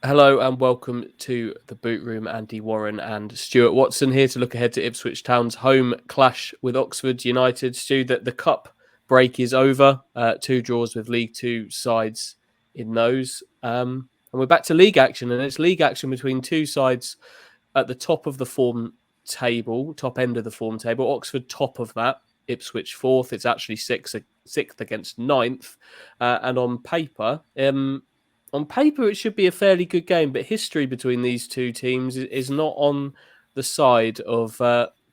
Hello and welcome to the Boot Room. Andy Warren and Stuart Watson here to look ahead to Ipswich Town's home clash with Oxford United. Stu, that the cup break is over. 2 draws with League Two sides in those. And we're back to league action, and it's league action between two sides at the top of the form table, top end of the form table. Oxford top of that, Ipswich fourth. It's actually sixth against ninth. And on paper, it should be a fairly good game, but history between these two teams is not on the side of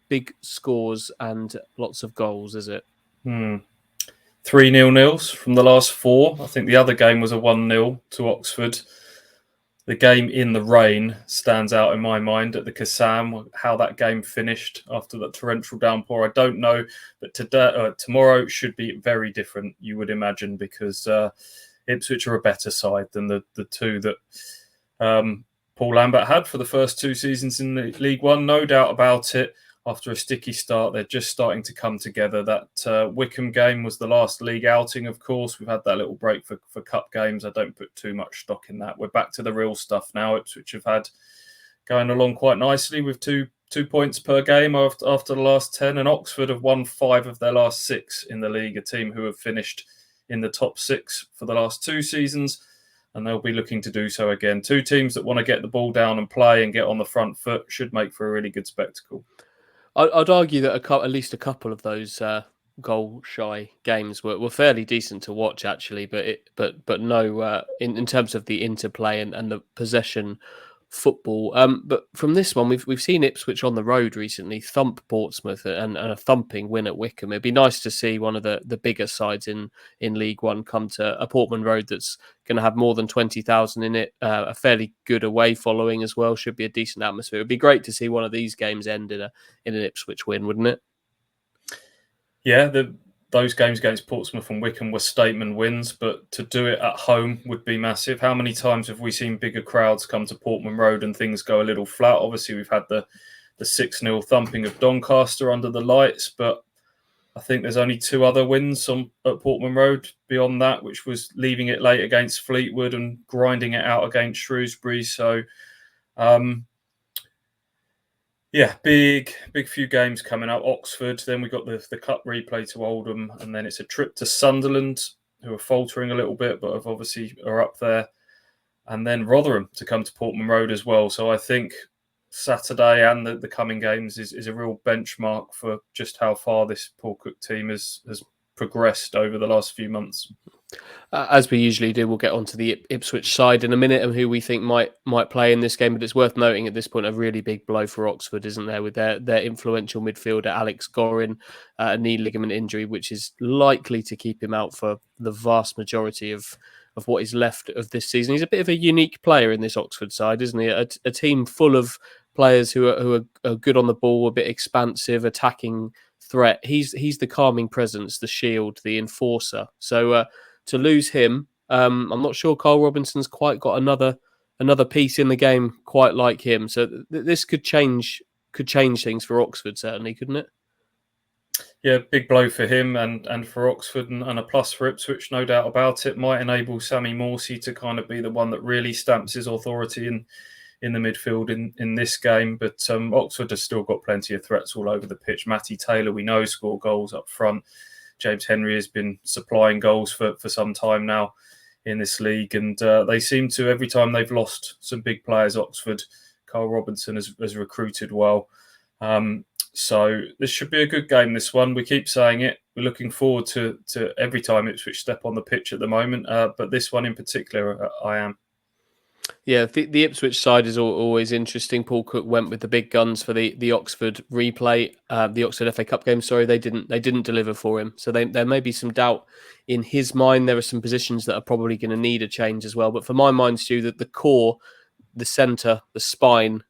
big scores and lots of goals, is it? 3-0 from the last four. I think the other game was a 1-0 to Oxford. The game in the rain stands out in my mind at the Kassam. How that game finished after the torrential downpour, I don't know. But tomorrow should be very different, you would imagine, because Ipswich are a better side than the two that Paul Lambert had for the first 2 seasons in the League One. No doubt about it. After a sticky start, they're just starting to come together. That Wycombe game was the last league outing, of course. We've had that little break for cup games. I don't put too much stock in that. We're back to the real stuff now. Ipswich have had going along quite nicely with two points per game after the last 10. And Oxford have won 5 of their last 6 in the league, a team who have finished in the top 6 for the last 2 seasons. And they'll be looking to do so again. 2 teams that want to get the ball down and play and get on the front foot should make for a really good spectacle. I'd argue that at least a couple of those goal-shy games were fairly decent to watch, actually. But no, in terms of the interplay and the possession football. But from this one, we've seen Ipswich on the road recently thump Portsmouth and a thumping win at Wycombe. It'd be nice to see one of the bigger sides in League One come to a Portman Road that's going to have more than 20,000 in it. A fairly good away following as well. Should be a decent atmosphere. It'd be great to see one of these games end in an Ipswich win, wouldn't it? Yeah, those games against Portsmouth and Wycombe were statement wins, but to do it at home would be massive. How many times have we seen bigger crowds come to Portman Road and things go a little flat? Obviously, we've had the 6-0 thumping of Doncaster under the lights, but I think there's only 2 other wins at Portman Road beyond that, which was leaving it late against Fleetwood and grinding it out against Shrewsbury. So, yeah, big few games coming up. Oxford, then we got the cup replay to Oldham, and then it's a trip to Sunderland, who are faltering a little bit, but obviously are up there. And then Rotherham to come to Portman Road as well. So I think Saturday and the coming games is a real benchmark for just how far this Paul Cook team has progressed over the last few months. As we usually do, we'll get onto the Ipswich side in a minute and who we think might play in this game. But it's worth noting at this point a really big blow for Oxford, isn't there, with their influential midfielder Alex Gorin, a knee ligament injury, which is likely to keep him out for the vast majority of what is left of this season. He's a bit of a unique player in this Oxford side, isn't he? A team full of players who are good on the ball, a bit expansive, attacking threat. He's the calming presence, the shield, the enforcer. So to lose him, I'm not sure Carl Robinson's quite got another piece in the game quite like him. So this could change things for Oxford, certainly, couldn't it? Yeah, big blow for him and for Oxford and a plus for Ipswich, no doubt about it. Might enable Sammy Morsey to kind of be the one that really stamps his authority in the midfield in this game. But Oxford has still got plenty of threats all over the pitch. Matty Taylor, we know, score goals up front. James Henry has been supplying goals for some time now in this league. And they seem to, every time they've lost some big players, Oxford, Carl Robinson has recruited well. So this should be a good game, this one. We keep saying it. We're looking forward to every time Ipswich step on the pitch at the moment. But this one in particular, I am. Yeah, the Ipswich side is always interesting. Paul Cook went with the big guns for the Oxford replay, the Oxford FA Cup game. Sorry, they didn't deliver for him. So there may be some doubt in his mind. There are some positions that are probably going to need a change as well. But for my mind, Stu, that the core, the centre, the spine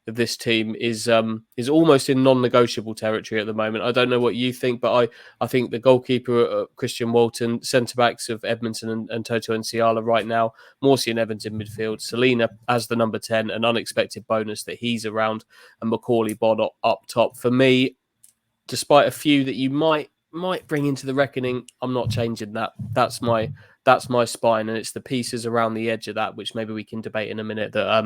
of this team is almost in non-negotiable territory at the moment. I don't know what you think, but I think the goalkeeper, Christian Walton, centre-backs of Edmondson and Toto Nsiala right now, Morsey and Evans in midfield, Selina as the number 10, an unexpected bonus that he's around, and Macaulay Bod up top. For me, despite a few that you might bring into the reckoning, I'm not changing that. That's my that's my spine, and it's the pieces around the edge of that which maybe we can debate in a minute that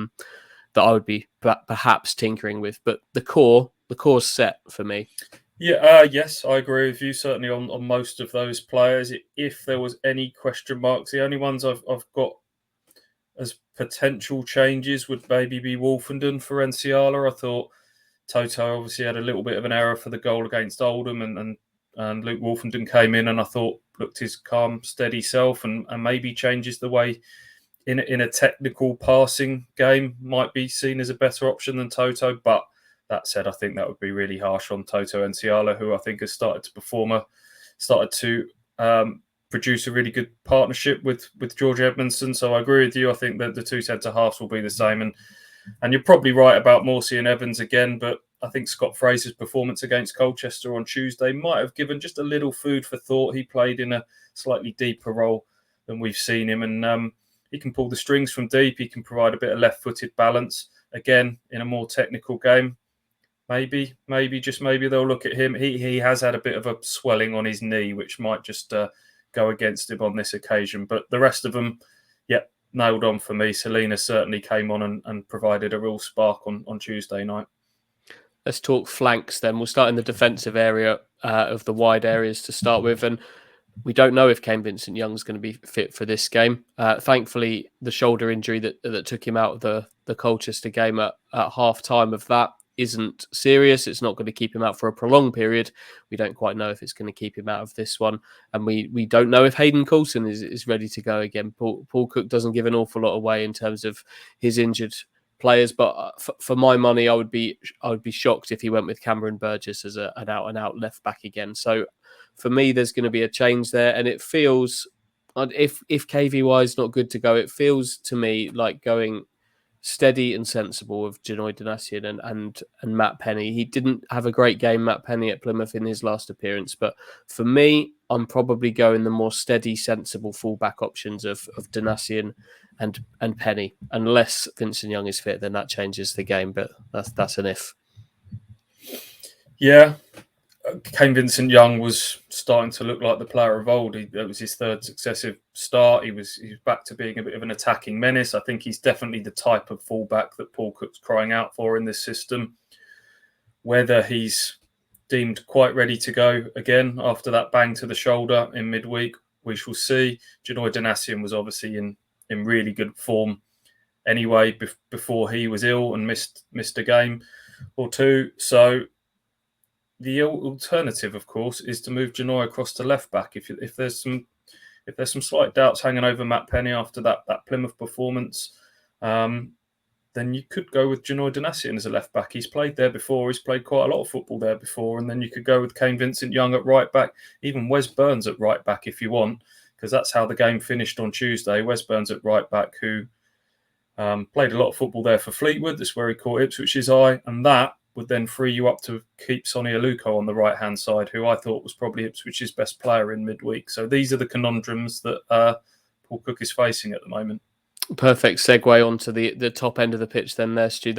I would be perhaps tinkering with. But the core's set for me. Yeah, yes, I agree with you. Certainly on most of those players. If there was any question marks, the only ones I've got as potential changes would maybe be Wolfenden for Enciala. I thought Toto obviously had a little bit of an error for the goal against Oldham, and Luke Wolfenden came in and I thought looked his calm, steady self, and maybe changes the way in a technical passing game might be seen as a better option than Toto. But that said, I think that would be really harsh on Toto Enciala, who I think has started to produce a really good partnership with George Edmondson. So I agree with you. I think that the two centre halves will be the same, and you're probably right about Morsey and Evans again, but I think Scott Fraser's performance against Colchester on Tuesday might have given just a little food for thought. He played in a slightly deeper role than we've seen him, and he can pull the strings from deep. He can provide a bit of left-footed balance. Again, in a more technical game, maybe they'll look at him. He has had a bit of a swelling on his knee, which might just go against him on this occasion. But the rest of them, nailed on for me. Selena certainly came on and provided a real spark on Tuesday night. Let's talk flanks then. We'll start in the defensive area of the wide areas to start with. And we don't know if Kane Vincent-Young's going to be fit for this game. Thankfully, the shoulder injury that took him out of the Colchester game at half time of that isn't serious. It's not going to keep him out for a prolonged period. We don't quite know if it's going to keep him out of this one. And we don't know if Hayden Coulson is ready to go again. Paul Cook doesn't give an awful lot away in terms of his injured players, but for my money, I would be shocked if he went with Cameron Burgess as an out-and-out left back again. So for me, there's going to be a change there, and it feels, if KVY is not good to go, it feels to me like going steady and sensible with Janoy Donatian and Matt Penny. He didn't have a great game, Matt Penny, at Plymouth in his last appearance, but for me, I'm probably going the more steady, sensible fullback options of Donatian and Penny. Unless Vincent Young is fit, then that changes the game, but that's an if. Yeah, Kane Vincent-Young was starting to look like the player of old. It was his third successive start. He was back to being a bit of an attacking menace. I think he's definitely the type of fullback that Paul Cook's crying out for in this system. Whether he's deemed quite ready to go again after that bang to the shoulder in midweek, we shall see. Janoy Donatian was obviously in really good form anyway before he was ill and missed a game or two. So the alternative, of course, is to move Janoy across to left back. If there's some slight doubts hanging over Matt Penny after that Plymouth performance, then you could go with Janoy Donatian as a left back. He's played there before. He's played quite a lot of football there before, and then you could go with Kane Vincent-Young at right back, even Wes Burns at right back if you want, because that's how the game finished on Tuesday. Wes Burns at right back, who played a lot of football there for Fleetwood. That's where he caught Ipswich's eye, and that would then free you up to keep Sonny Aluko on the right-hand side, who I thought was probably Ipswich's best player in midweek. So these are the conundrums that Paul Cook is facing at the moment. Perfect segue onto the top end of the pitch then there, Stu.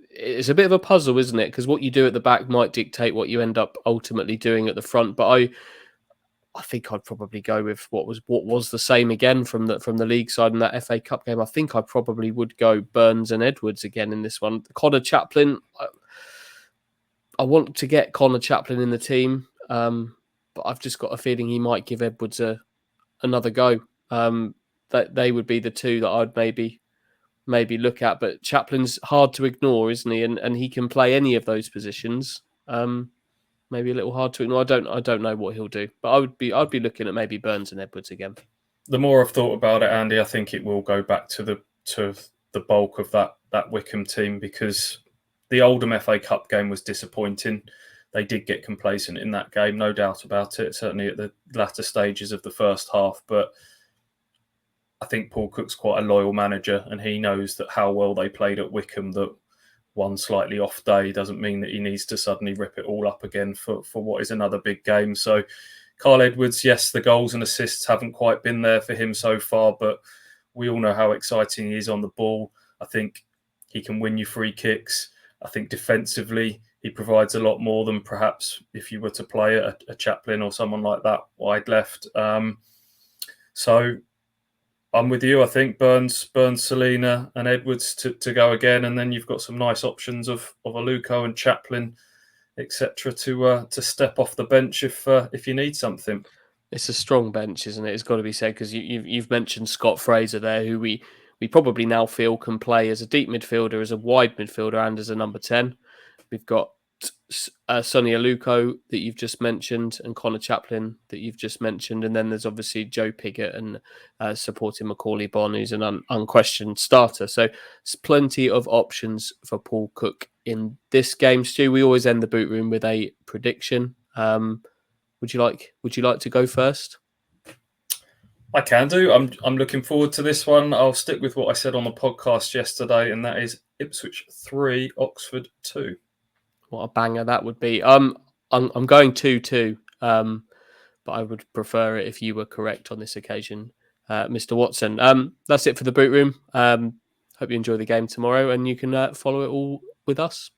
It's a bit of a puzzle, isn't it? Because what you do at the back might dictate what you end up ultimately doing at the front. But I think I'd probably go with what was the same again from the league side in that FA Cup game. I think I probably would go Burns and Edwards again in this one. Connor Chaplin, I want to get Connor Chaplin in the team, but I've just got a feeling he might give Edwards another go. That they would be the two that I'd maybe look at. But Chaplin's hard to ignore, isn't he? And he can play any of those positions. Maybe a little hard to ignore. I don't know what he'll do, but I'd be looking at maybe Burns and Edwards again. The more I've thought about it, Andy, I think it will go back to the bulk of that Wycombe team, because the Oldham FA Cup game was disappointing. They did get complacent in that game, no doubt about it, certainly at the latter stages of the first half. But I think Paul Cook's quite a loyal manager, and he knows that how well they played at Wycombe, that one slightly off day doesn't mean that he needs to suddenly rip it all up again for what is another big game. So Carl Edwards, yes, the goals and assists haven't quite been there for him so far, but we all know how exciting he is on the ball. I think he can win you free kicks. I think defensively, he provides a lot more than perhaps if you were to play a Chaplin or someone like that wide left. So I'm with you. I think Burns, Selina, and Edwards to go again, and then you've got some nice options of Aluko and Chaplin, etc. To step off the bench if you need something. It's a strong bench, isn't it? It's got to be said, because you've mentioned Scott Fraser there, who we probably now feel can play as a deep midfielder, as a wide midfielder, and as a number 10. We've got Sonny Aluko that you've just mentioned, and Connor Chaplin that you've just mentioned, and then there's obviously Joe Pigott and supporting Macaulay Bonne, who's an unquestioned starter. So there's plenty of options for Paul Cook in this game. Stu, we always end the boot room with a prediction. Would you like to go first? I can do. I'm looking forward to this one. I'll stick with what I said on the podcast yesterday, and that is Ipswich 3, Oxford 2. What a banger that would be. I'm going 2-2, but I would prefer it if you were correct on this occasion, Mr. Watson. That's it for the boot room. Hope you enjoy the game tomorrow, and you can follow it all with us.